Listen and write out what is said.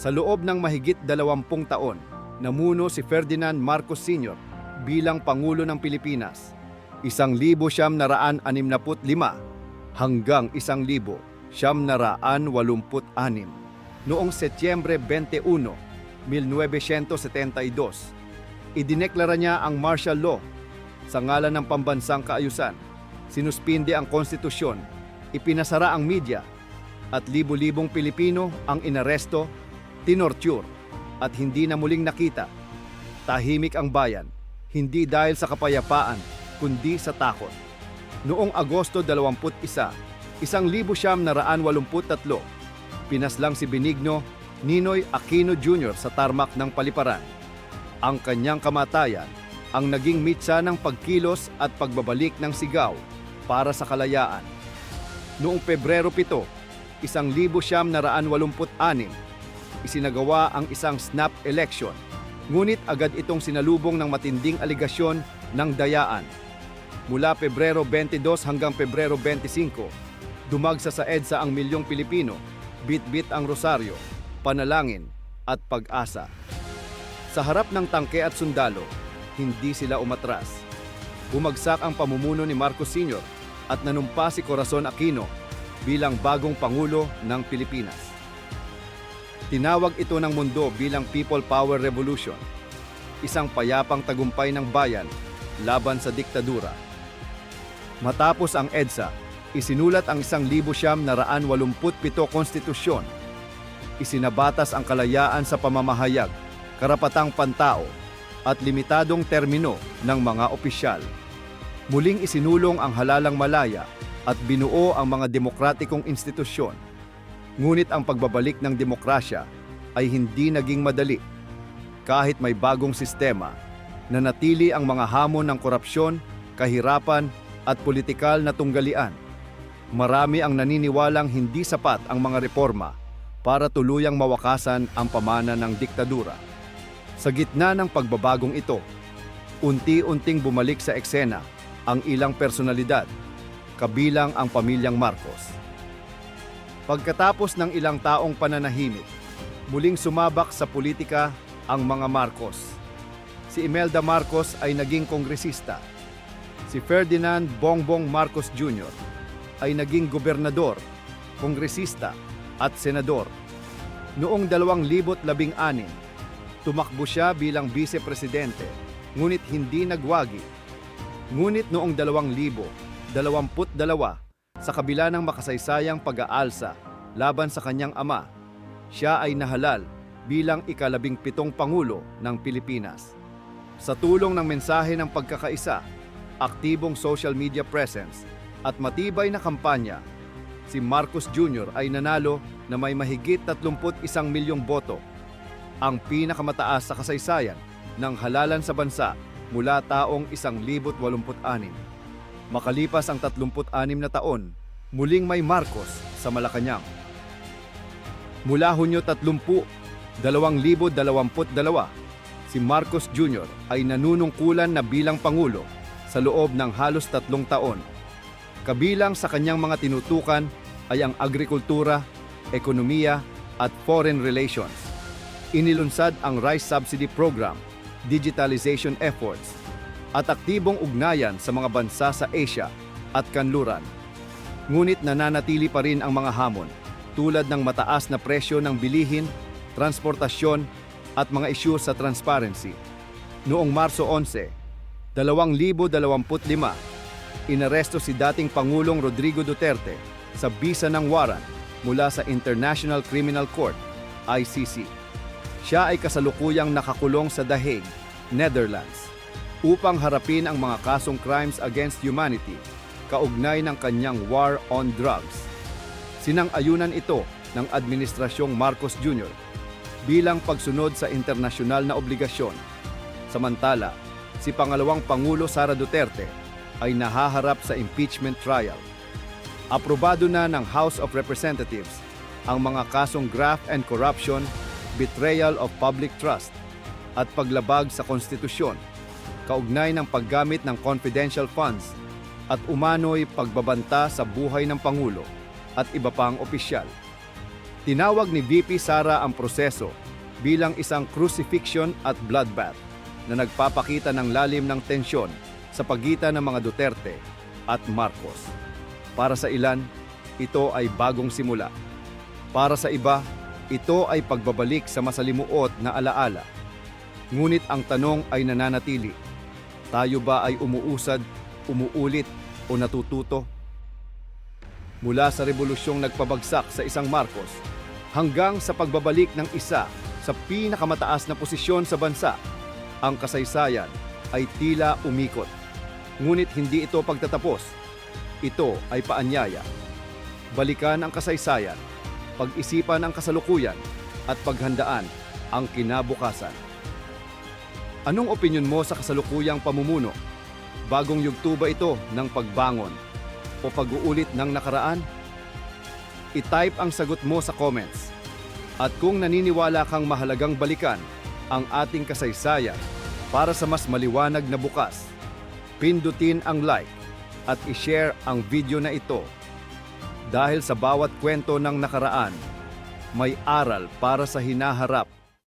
Sa loob ng mahigit 20 taon, namuno si Ferdinand Marcos Sr. bilang Pangulo ng Pilipinas, 1965 hanggang 1986. Noong Setyembre 21, 1972, idineklara niya ang martial law sa ngalan ng pambansang kaayusan. Sinuspinde ang konstitusyon, ipinasara ang media, at libo-libong Pilipino ang inaresto, tinorture, at hindi na muling nakita. Tahimik ang bayan, hindi dahil sa kapayapaan, kundi sa takot. Noong Agosto 21, 1983, pinaslang si Benigno Ninoy Aquino Jr. sa tarmac ng Paliparan. Ang kanyang kamatayan ang naging mitsa ng pagkilos at pagbabalik ng sigaw para sa kalayaan. Noong Pebrero 7, 1986, isinagawa ang isang snap election, ngunit agad itong sinalubong ng matinding aligasyon ng dayaan. Mula Pebrero 22 hanggang Pebrero 25, dumagsa sa EDSA ang milyong Pilipino, bit-bit ang rosaryo, panalangin at pag-asa. Sa harap ng tangke at sundalo, hindi sila umatras. Bumagsak ang pamumuno ni Marcos Sr. at nanumpa si Corazon Aquino bilang bagong Pangulo ng Pilipinas. Tinawag ito ng mundo bilang People Power Revolution, isang payapang tagumpay ng bayan laban sa diktadura. Matapos ang EDSA, isinulat ang 1987 konstitusyon. Isinabatas ang kalayaan sa pamamahayag, karapatang pantao, at limitadong termino ng mga opisyal. Muling isinulong ang halalang malaya at binuo ang mga demokratikong institusyon. Ngunit ang pagbabalik ng demokrasya ay hindi naging madali. Kahit may bagong sistema, nanatili ang mga hamon ng korupsyon, kahirapan at politikal na tunggalian. Marami ang naniniwalang hindi sapat ang mga reforma para tuluyang mawakasan ang pamana ng diktadura. Sa gitna ng pagbabagong ito, unti-unting bumalik sa eksena ang ilang personalidad, kabilang ang pamilyang Marcos. Pagkatapos ng ilang taong pananahimik, muling sumabak sa politika ang mga Marcos. Si Imelda Marcos ay naging kongresista. Si Ferdinand Bongbong Marcos Jr. ay naging gobernador, kongresista at senador. Noong 2016, tumakbo siya bilang vice-presidente, ngunit hindi nagwagi. Ngunit noong 2022, sa kabila ng makasaysayang pag-aalsa laban sa kanyang ama, siya ay nahalal bilang ika-17 Pangulo ng Pilipinas. Sa tulong ng mensahe ng pagkakaisa, aktibong social media presence at matibay na kampanya, si Marcos Jr. ay nanalo na may mahigit 31 milyong boto, ang pinakamataas sa kasaysayan ng halalan sa bansa mula taong 1986. Makalipas ang 36 na taon, muling may Marcos sa Malacanang. Mula Hunyo 30, 2022, si Marcos Jr. ay nanunungkulan na bilang Pangulo sa loob ng halos 3 taon. Kabilang sa kanyang mga tinutukan ay ang agrikultura, ekonomiya at foreign relations. Inilunsad ang Rice Subsidy Program, digitalization efforts, at aktibong ugnayan sa mga bansa sa Asia at kanluran. Ngunit nananatili pa rin ang mga hamon tulad ng mataas na presyo ng bilihin, transportasyon at mga isyu sa transparency. Noong Marso 11, 2025, inaresto si dating Pangulong Rodrigo Duterte sa bisa ng warrant mula sa International Criminal Court, ICC. Siya ay kasalukuyang nakakulong sa The Hague, Netherlands, upang harapin ang mga kasong crimes against humanity kaugnay ng kanyang war on drugs. Sinang-ayunan ito ng Administrasyong Marcos Jr. bilang pagsunod sa internasyonal na obligasyon. Samantala, si pangalawang Pangulo Sara Duterte ay nahaharap sa impeachment trial. Aprobado na ng House of Representatives ang mga kasong graft and corruption, betrayal of public trust, at paglabag sa konstitusyon, kaugnay ng paggamit ng confidential funds at umano'y pagbabanta sa buhay ng Pangulo at iba pang opisyal. Tinawag ni VP Sara ang proseso bilang isang crucifixion at bloodbath na nagpapakita ng lalim ng tensyon sa pagitan ng mga Duterte at Marcos. Para sa ilan, ito ay bagong simula. Para sa iba, ito ay pagbabalik sa masalimuot na alaala. Ngunit ang tanong ay nananatili. Tayo ba ay umuusad, umuulit o natututo? Mula sa rebolusyong nagpabagsak sa isang Marcos hanggang sa pagbabalik ng isa sa pinakamataas na posisyon sa bansa, ang kasaysayan ay tila umikot. Ngunit hindi ito pagtatapos. Ito ay paanyaya. Balikan ang kasaysayan, pag-isipan ang kasalukuyan, at paghandaan ang kinabukasan. Anong opinyon mo sa kasalukuyang pamumuno? Bagong yugto ba ito ng pagbangon o pag-uulit ng nakaraan? I-type ang sagot mo sa comments. At kung naniniwala kang mahalagang balikan ang ating kasaysayan para sa mas maliwanag na bukas, pindutin ang like at i-share ang video na ito. Dahil sa bawat kwento ng nakaraan, may aral para sa hinaharap.